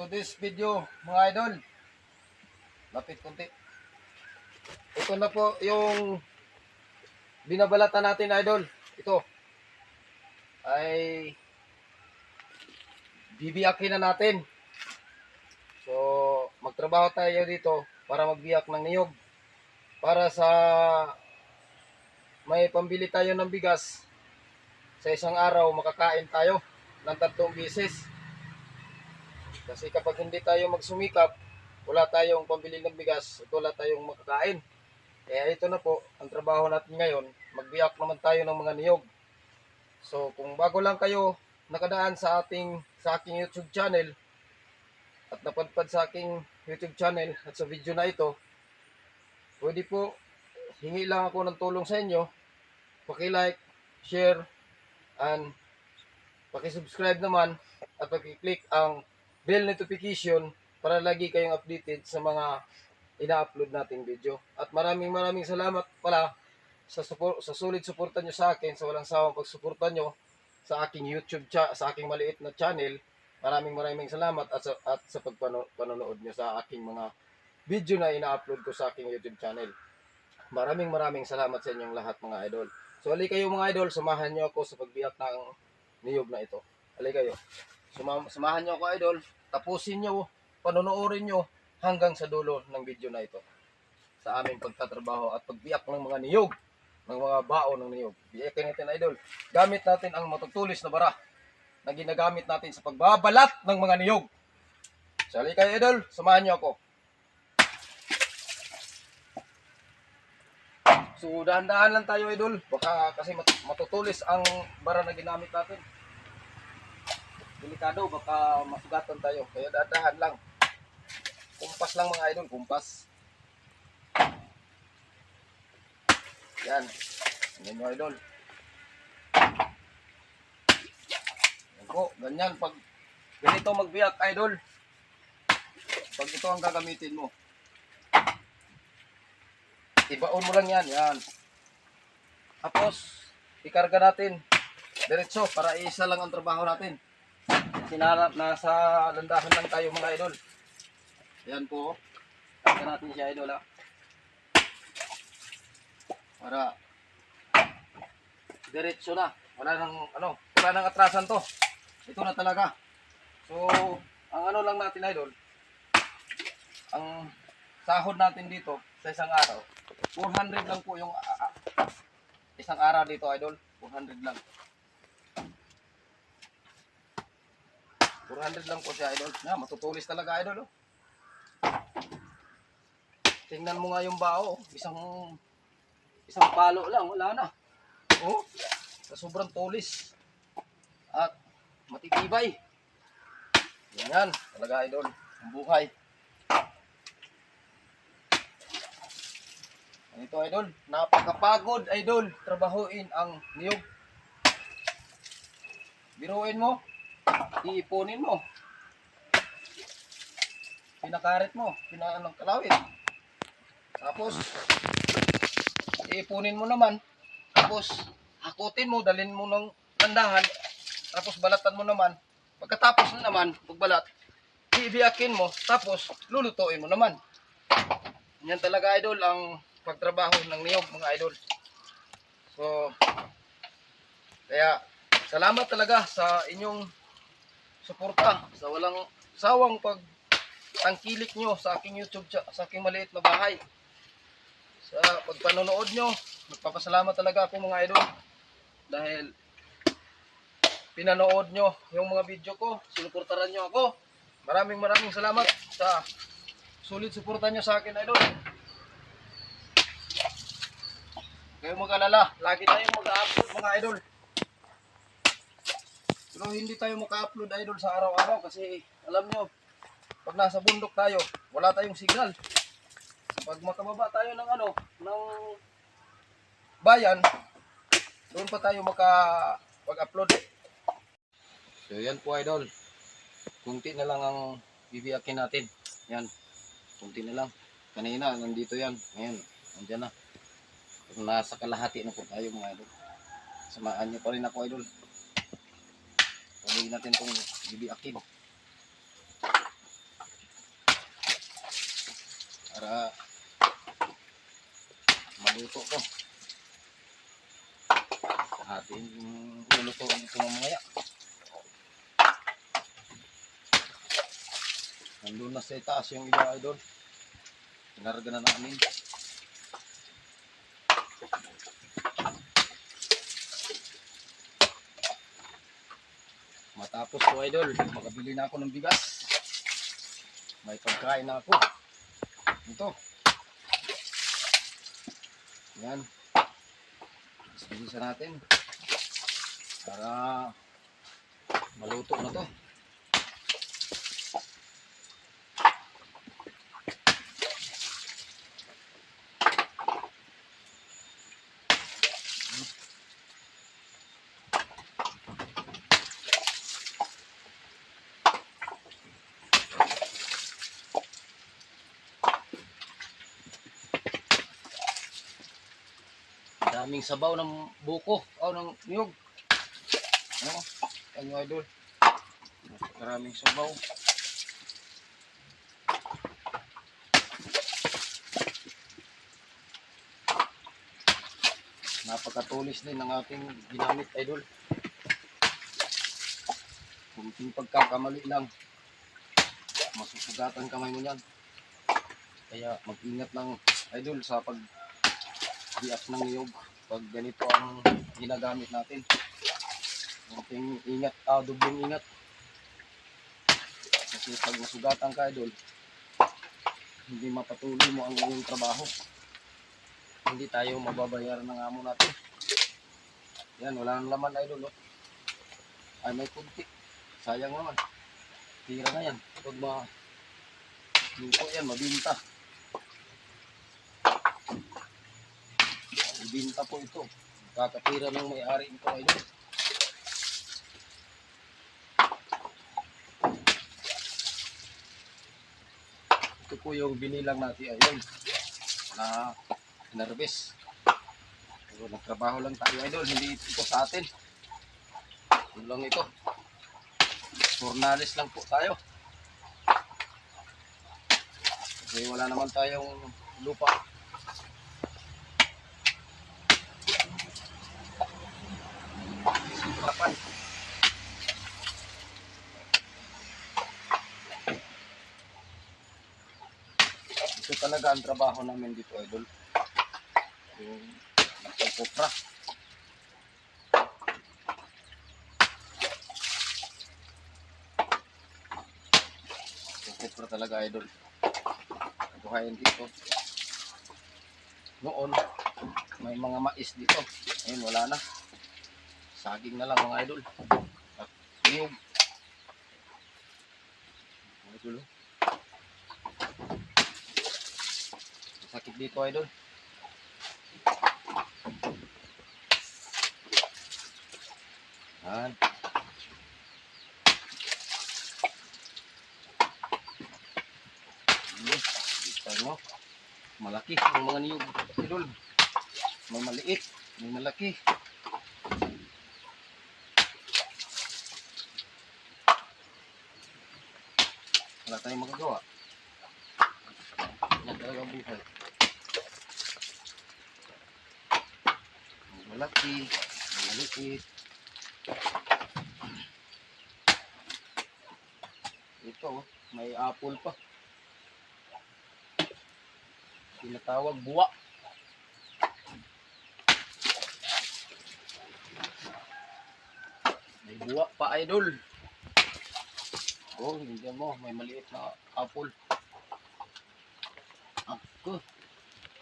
today's video mga idol, lapit konti. Ito na po yung binabalatan natin idol. Ito ay bibiyakin na natin. So magtrabaho tayo dito para magbiyak ng niyog. Para sa may pambili tayo ng bigas. Sa isang araw makakain tayo ng 3 beses. Kasi kapag hindi tayo magsumikap, wala tayong pambili ng bigas at wala tayong makakain. Kaya ito na po, ang trabaho natin ngayon, magbiyak naman tayo ng mga niyog. So kung bago lang kayo nakadaan sa aking YouTube channel at napadpad sa aking YouTube channel at sa video na ito, pwede po hingi lang ako ng tulong sa inyo. Paki-like, share, and paki-subscribe naman at paki-click ang bell notification para lagi kayong updated sa mga ina-upload nating video. At maraming salamat pala sa solid suporta nyo sa akin, sa walang sawang pagsuporta nyo sa aking YouTube sa aking maliit na channel. Maraming salamat at sa panonood nyo sa aking mga video na ina-upload ko sa aking YouTube channel. Maraming salamat sa inyong lahat mga idol. So ali kayo mga idol, samahan nyo ako sa pagbiyak ng niyog na ito. Ali kayo. Samahan nyo ako idol. Tapusin nyo, panonoorin nyo hanggang sa dulo ng video na ito. Sa aming pagtatrabaho at pagbiyak ng mga niyog, ng mga baon ng niyog. Biyakin natin idol. Gamit natin ang matutulis na bara na ginagamit natin sa pagbabalat ng mga niyog. So ali kayo idol, samahan nyo ako. So dahan-dahan lang tayo idol, baka kasi matutulis ang bara na ginamit natin. Delikado, baka masugatan tayo, kaya dahan-dahan lang. Kumpas lang mga idol, kumpas. Yan, yan yung idol. Yan po, ganyan pag ganito magbiyak idol. Pag ito ang gagamitin mo, ibaon mo lang yan, yan. Tapos, ikarga natin diretso para isa lang ang trabaho natin. Nasa landahan lang tayo mga idol. Yan po. Karga natin siya idol ha. Para diretso na. Wala nang atrasan to. Ito na talaga. So, ang lang natin idol, ang sahod natin dito sa isang araw, 400 lang po yung isang araw dito idol. 400 lang. 400 lang po siya idol. Na, matutulis talaga idol. Oh. Tingnan mo nga yung bao. Isang palo lang. Wala na. Oh, sa sobrang tulis. At matitibay. Yan. Talaga idol. Ang buhay. Ito idol, napakapagod idol, trabahuin ang niyog. Biruin mo, iipunin mo, pinakarit mo, kalawit. Tapos, iipunin mo naman, tapos hakutin mo, dalhin mo ng landahan, tapos balatan mo naman. Pagkatapos na naman, pagbalat, ibiyakin mo, tapos lulutuin mo naman. Yan talaga idol ang pagtrabaho ng niyog mga idol. So kaya salamat talaga sa inyong suporta, sa walang sawang pagtangkilik nyo sa aking YouTube, sa aking maliit na bahay, sa pagpanonood nyo. Nagpapasalamat talaga ako mga idol dahil pinanood nyo yung mga video ko, sinuportaran nyo ako. Maraming salamat sa sulit suporta nyo sa akin idol. Kayo mag-alala, lagi tayong mag-upload mga idol. Pero hindi tayo maka-upload idol sa araw-araw kasi alam nyo, pag nasa bundok tayo, wala tayong signal. Pag makababa tayo ng ng bayan, doon pa tayo maka-upload. So yan po idol. Kunti na lang ang bibiyakin natin. Yan, kunti na lang. Kanina, nandito yan. Ngayon, andyan na. Nasa kalahati na po tayo mga idol. Samahan niyo pa rin ako idol. Pwede natin itong bibiakin. para maluto to. Ating lulutuin ito mamaya. Nandun na sa itaas yung iba idol. Pinarga na namin. Matapos ko idol, makabili na ako ng bigas. May pagkain na ako. Ito. Yan. Isa natin. Para maluto na to. Daming sabaw ng buko o ng niyog. Ano? Ano idol? Maraming sabaw. Napakatulis din ng ating ginamit idol. Kunting pagkakamali lang, masusugatan kamay mo yan. Kaya mag-ingat lang idol sa pag-diak ng niyog pag ganito ang ginagamit natin. Kunting ingat, dubling ingat. Kasi pag masugatan ka idol, hindi mapatuloy mo ang iyong trabaho. Hindi tayo mababayaran ng amo natin. Yan, wala nang laman idol. Oh. Ay, may kunti. Sayang naman. Tira na yan. Pag luto yan, mabinta. Mabinta po ito. Kakatira ng may-ari ito idol. Ito po yung binilang natin ayun. Na nervous. Pero nagtrabaho lang tayo idol, hindi ito sa atin. Yun lang ito. Journalist lang po tayo. Kasi wala naman tayong lupa. Sikapan. Ito talaga ang trabaho namin dito idol. Yung nagkukupra. Nagkukupra talaga idol. Buhayin dito. Noon, may mga mais dito. Ngayon wala na. Saging na lang mga idol. At niyog. Idol. Sakit dito idol. Yan. Ano? Malaki ang mga niyog idol. May maliit, may malaki. Wala tayong magagawa. Yan talaga ang buhay. May malaki, may maliit. Ito, may apple pa. Tinatawag buwa. May buwa pa idol. Oh, hindi mo, may maliit na apple. Ako,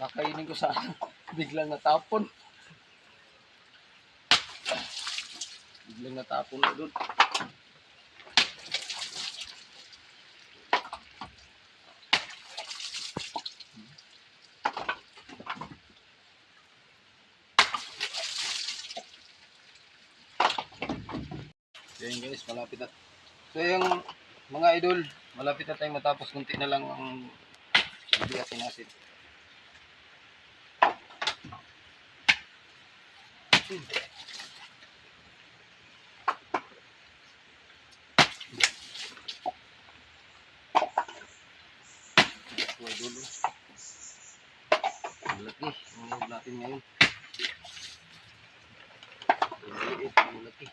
kakainin ko sana. Biglang natapon. Biglang natapon idol. So yun guys, malapit na. So yung mga idol, malapit na tayong matapos. Kunti na lang ang bigasin natin. Ito idol. sahog natin ngayon. Liit, malaki.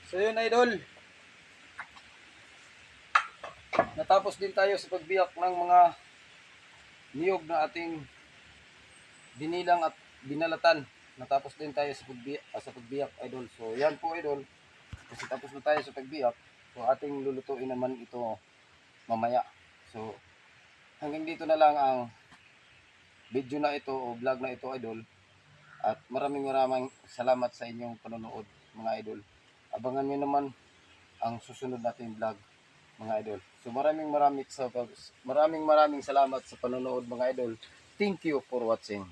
So yun idol, natapos din tayo sa pagbiyak ng mga niyog na ating binilang at binalatan. Natapos din tayo sa pagbiyak idol. So yan po idol, kasi tapos na tayo sa pagbiyak. So ating lulutuin naman ito mamaya. So hanggang dito na lang ang video na ito o vlog na ito idol. At maraming salamat sa inyong panonood mga idol. Abangan nyo naman ang susunod nating vlog mga idol. So maraming salamat sa panonood mga idol. Thank you for watching.